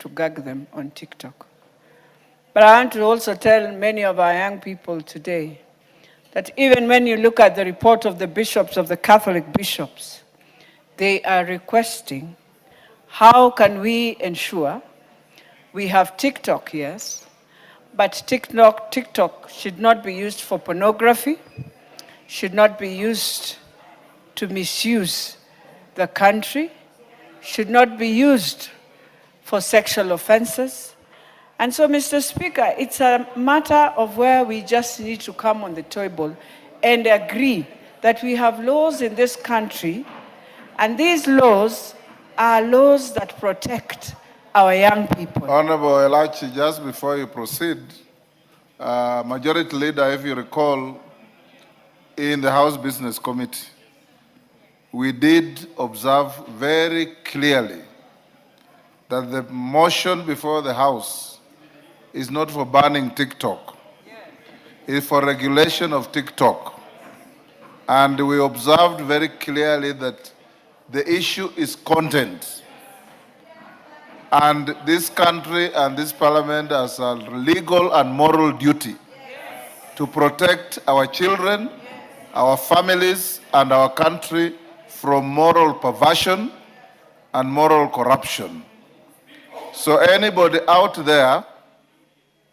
to gag them on TikTok. But I want to also tell many of our young people today that even when you look at the report of the bishops, of the Catholic bishops, they are requesting, how can we ensure we have TikTok, yes, but TikTok should not be used for pornography, should not be used to misuse the country, should not be used for sexual offenses. And so, Mr. Speaker, it's a matter of where we just need to come on the table and agree that we have laws in this country, and these laws are laws that protect our young people. Honorable Elachi, just before you proceed, Majority Leader, if you recall, in the House Business Committee, we did observe very clearly that the motion before the House is not for banning TikTok. It's for regulation of TikTok. And we observed very clearly that the issue is content. And this country and this parliament has a legal and moral duty to protect our children, our families, and our country from moral perversion and moral corruption. So anybody out there,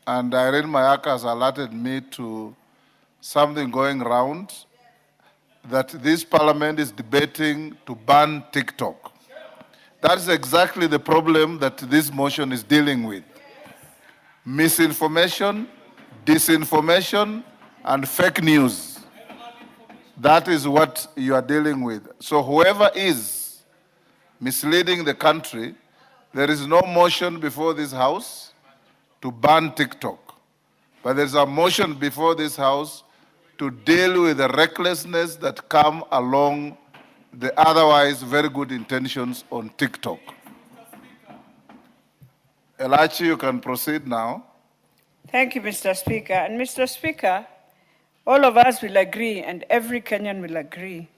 and Irene Mayaka has alerted me to something going around, that this parliament is debating to ban TikTok. That's exactly the problem that this motion is dealing with. Misinformation, disinformation, and fake news. That is what you are dealing with. So whoever is misleading the country, there is no motion before this House to ban TikTok. But there's a motion before this House to deal with the recklessness that come along the otherwise very good intentions on TikTok. Elachi, you can proceed now. Thank you, Mr. Speaker. And Mr. Speaker, all of us will agree, and every Kenyan will agree,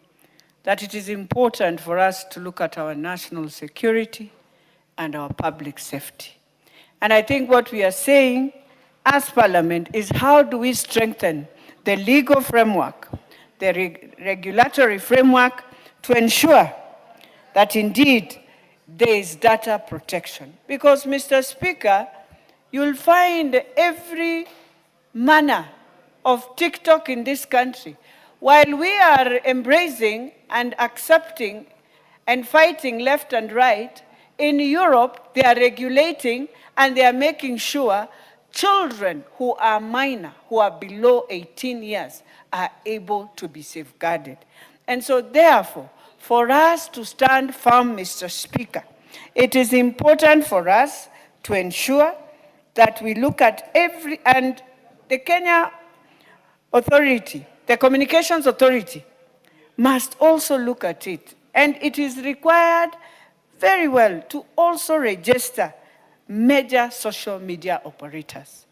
that it is important for us to look at our national security and our public safety. And I think what we are saying as Parliament is, how do we strengthen the legal framework, the regulatory framework, to ensure that indeed there is data protection. Because, Mr. Speaker, you'll find every manner of TikTok in this country. While we are embracing and accepting and fighting left and right, in Europe they are regulating and they are making sure children who are minor, who are below 18 years, are able to be safeguarded. And so therefore, for us to stand firm, Mr. Speaker, it is important for us to ensure that we look at every, and the Kenya Authority, the Communications Authority, must also look at it. And it is required very well to also register major social media operators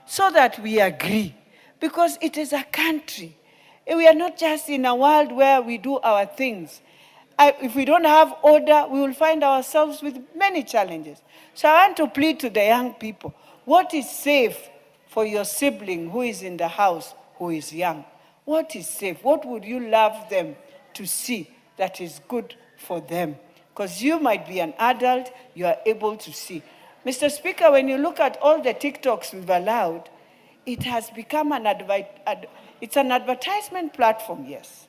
so that we agree, because it is a country. We are not just in a world where we do our things. If we don't have order, we will find ourselves with many challenges. So I want to plead to the young people, what is safe for your sibling who is in the house, who is young? What is safe? What would you love them to see that is good for them? Because you might be an adult, you are able to see. Mr. Speaker, when you look at all the TikToks we've allowed, it has become it's an advertisement platform, yes.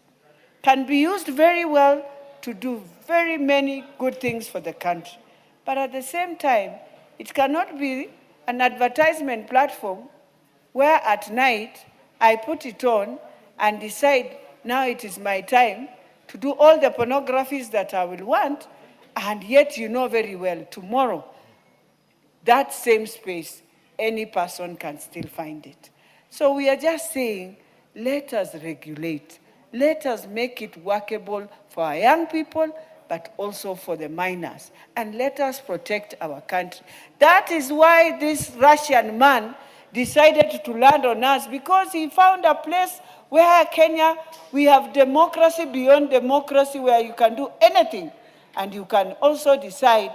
Can be used very well to do very many good things for the country. But at the same time, it cannot be an advertisement platform where at night I put it on and decide now it is my time to do all the pornographies that I will want, and yet you know very well tomorrow that same space, any person can still find it. So we are just saying, let us regulate. Let us make it workable for our young people, but also for the minors. And let us protect our country. That is why this Russian man decided to land on us, because he found a place where Kenya, we have democracy beyond democracy, where you can do anything. And you can also decide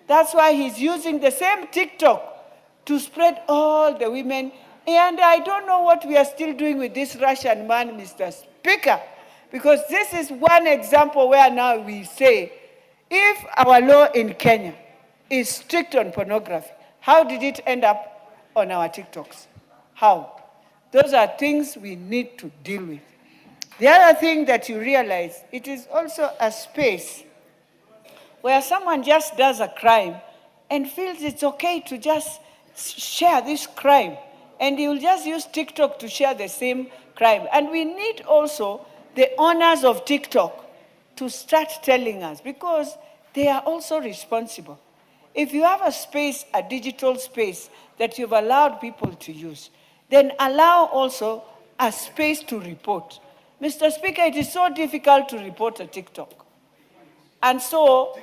That's why he's using the same TikTok to spread all the women. And I don't know what we are still doing with this Russian man, Mr. Speaker, because this is one example where now we say, if our law in Kenya is strict on pornography, how did it end up on our TikToks? How? Those are things we need to deal with. The other thing that you realize, it is also a space where someone just does a crime and feels it's okay to just share this crime. And he will just use TikTok to share the same crime. And we need also the owners of TikTok to start telling us, because they are also responsible. If you have a space, a digital space that you've allowed people to use, then allow also a space to report. Mr. Speaker, it is so difficult to report a TikTok. And so,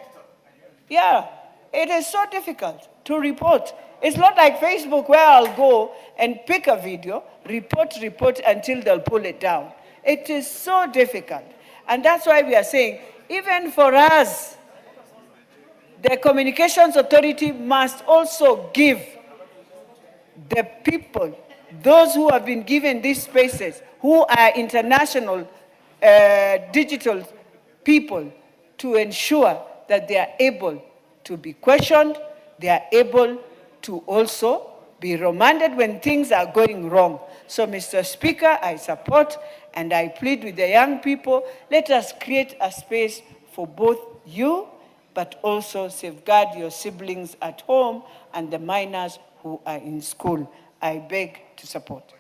yeah, it is so difficult to report. It's not like Facebook where I'll go and pick a video, report until they'll pull it down. It is so difficult. And that's why we are saying, even for us, the Communications Authority must also give the people, those who have been given these spaces, who are international digital people, to ensure that they are able to be questioned, they are able to also be remanded when things are going wrong. So, Mr. Speaker, I support and I plead with the young people, let us create a space for both you, but also safeguard your siblings at home and the minors who are in school. I beg to support.